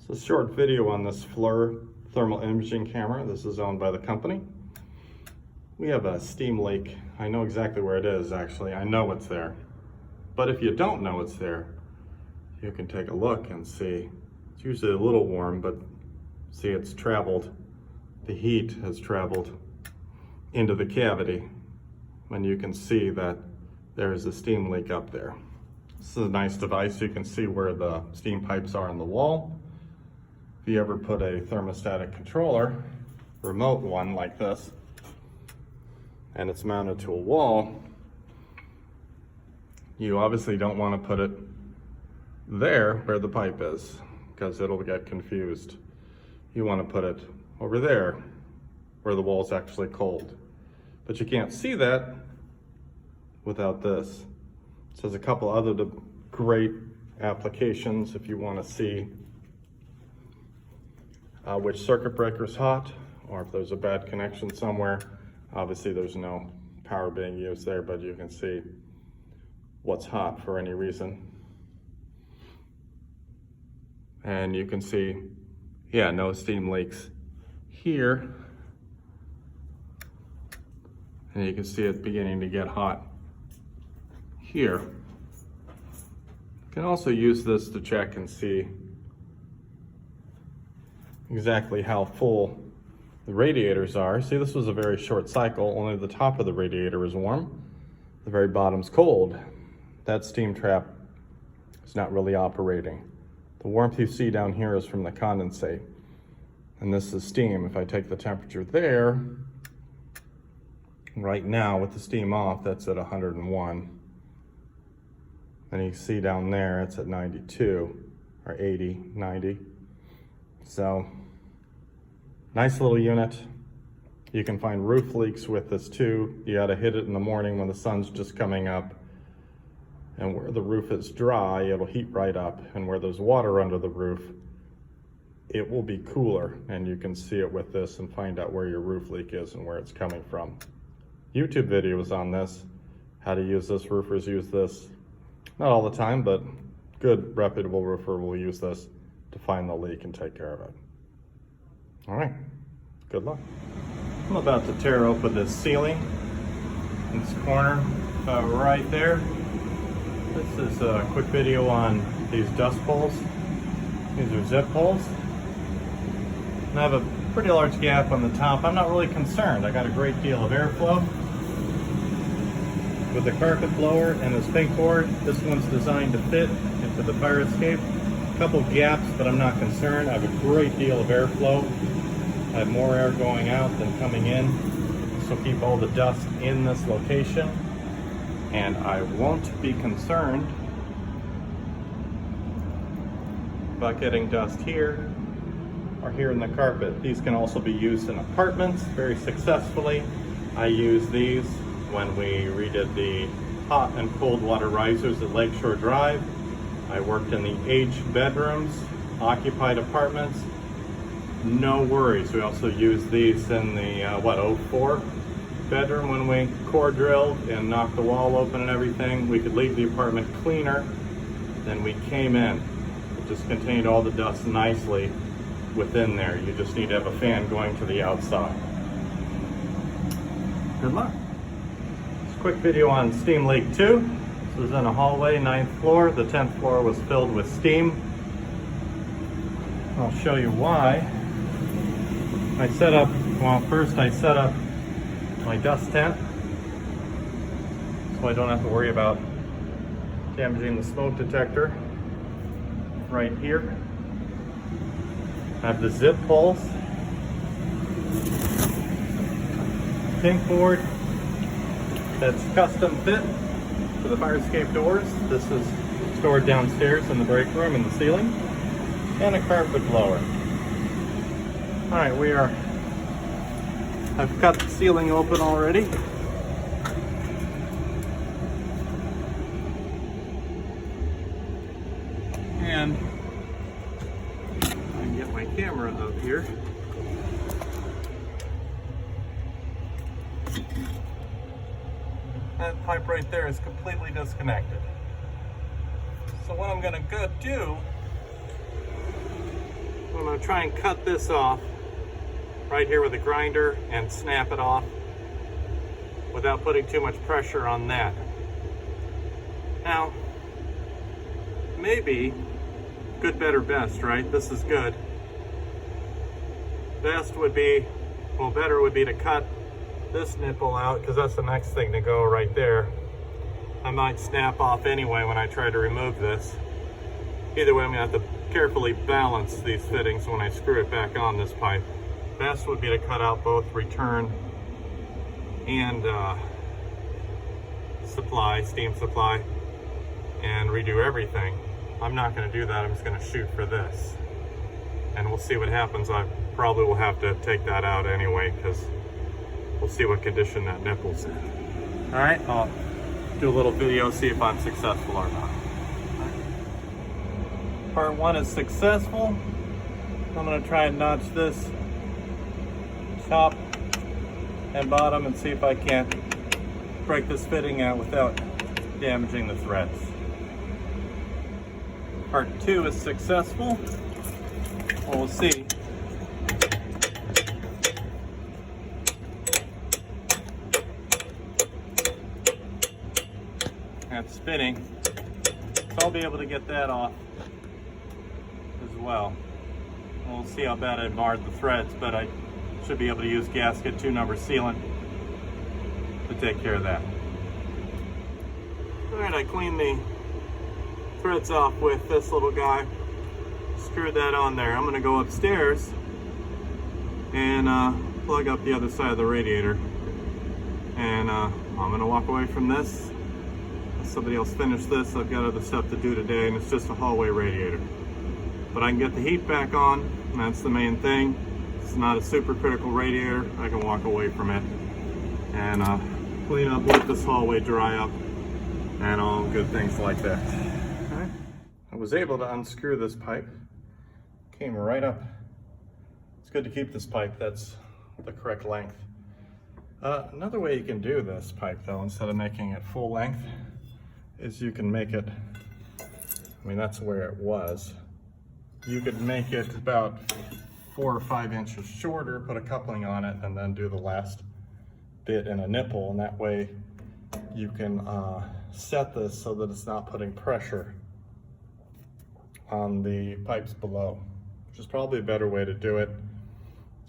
It's a short video on this FLIR thermal imaging camera. This is owned by the company. We have a steam leak. I know exactly where it is, actually. I know it's there. But if you don't know it's there, you can take a look and see. It's usually a little warm, but see, it's traveled. The heat has traveled into the cavity, and you can see that there's a steam leak up there. This is a nice device. You can see where the steam pipes are on the wall. If you ever put a thermostatic controller, remote one like this, and it's mounted to a wall, you obviously don't want to put it there where the pipe is, because it'll get confused. You want to put it over there where the wall's actually cold. But you can't see that without this. So there's a couple other great applications if you want to see which circuit breaker is hot, or if there's a bad connection somewhere. Obviously there's no power being used there, but you can see what's hot for any reason. And you can see, yeah, no steam leaks here. And you can see it beginning to get hot here. You can also use this to check and see exactly how full the radiators are. See, this was a very short cycle. Only the top of the radiator is warm. The very bottom's cold. That steam trap is not really operating. The warmth you see down here is from the condensate. And this is steam. If I take the temperature there, right now with the steam off, that's at 101. And you can see down there, it's at 92, or 80, 90. So, nice little unit. You can find roof leaks with this too. You gotta hit it in the morning when the sun's just coming up. And where the roof is dry, it'll heat right up. And where there's water under the roof, it will be cooler. And you can see it with this and find out where your roof leak is and where it's coming from. YouTube videos on this, how to use this. Roofers use this. Not all the time, but good reputable roofer will use this to find the leak and take care of it. All right, good luck. I'm about to tear open this ceiling in this corner right there. This is a quick video on these dust poles. These are zip poles. And I have a pretty large gap on the top. I'm not really concerned. I got a great deal of airflow. With the carpet blower and the spink board, this one's designed to fit into the fire escape. A couple gaps, but I'm not concerned. I have a great deal of airflow. I have more air going out than coming in. This will keep all the dust in this location. And I won't be concerned about getting dust here or here in the carpet. These can also be used in apartments very successfully. I use these when we redid the hot and cold water risers at Lakeshore Drive. I worked in the aged bedrooms, occupied apartments. No worries. We also used these in the, 04 bedroom when we core drilled and knocked the wall open and everything. We could leave the apartment cleaner than we came in. It just contained all the dust nicely within there. You just need to have a fan going to the outside. Good luck. This quick video on steam leak 2. This was in a hallway, 9th floor. The 10th floor was filled with steam. I'll show you why. First I set up my dust tent so I don't have to worry about damaging the smoke detector right here. I have the zip poles, pink board that's custom fit for the fire escape doors. This is stored downstairs in the break room in the ceiling, and a carpet blower. All right, I've cut the ceiling open already. And I can get my camera up here. That pipe right there is completely disconnected. So what I'm gonna go do to try and cut this off right here with a grinder and snap it off without putting too much pressure on that. Now, maybe good, better, best, right? This is good. Best would be, well, better would be to cut this nipple out, because that's the next thing to go right there. I might snap off anyway when I try to remove this. Either way, I'm gonna have to carefully balance these fittings when I screw it back on this pipe. Best would be to cut out both return and supply, steam supply, and redo everything. I'm not gonna do that, I'm just gonna shoot for this. And we'll see what happens. I probably will have to take that out anyway, because we'll see what condition that nipple's in. All right, I'll do a little video, see if I'm successful or not. Part 1 is successful. I'm gonna try and notch this top and bottom and see if I can't break this fitting out without damaging the threads. Part 2 is successful. Well, we'll see. That's spinning, so I'll be able to get that off as well. We'll see how bad I marred the threads, but I should be able to use gasket 2-number sealant to take care of that. All right, I cleaned the threads off with this little guy, screwed that on there. I'm gonna go upstairs and plug up the other side of the radiator, and I'm gonna walk away from this. Somebody else finish this. I've got other stuff to do today, and it's just a hallway radiator. But I can get the heat back on, and that's the main thing. It's not a super critical radiator. I can walk away from it and clean up, let this hallway dry up, and all good things like that. Okay. I was able to unscrew this pipe. Came right up. It's good to keep this pipe. That's the correct length. Another way you can do this pipe, though, instead of making it full length, is you can make it, I mean, that's where it was. You could make it about 4 or 5 inches shorter, put a coupling on it, and then do the last bit in a nipple, and that way you can set this so that it's not putting pressure on the pipes below, which is probably a better way to do it,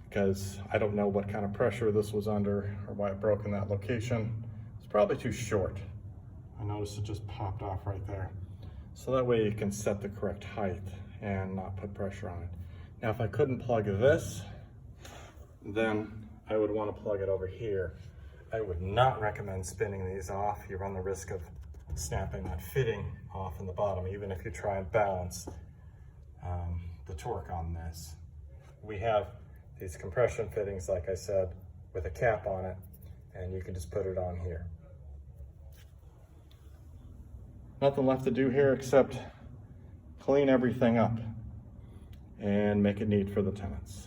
because I don't know what kind of pressure this was under or why it broke in that location. It's probably too short. I noticed it just popped off right there. So that way you can set the correct height and not put pressure on it. Now, if I couldn't plug this, then I would want to plug it over here. I would not recommend spinning these off. You run the risk of snapping that fitting off in the bottom, even if you try and balance the torque on this. We have these compression fittings, like I said, with a cap on it, and you can just put it on here. Nothing left to do here except clean everything up and make it neat for the tenants.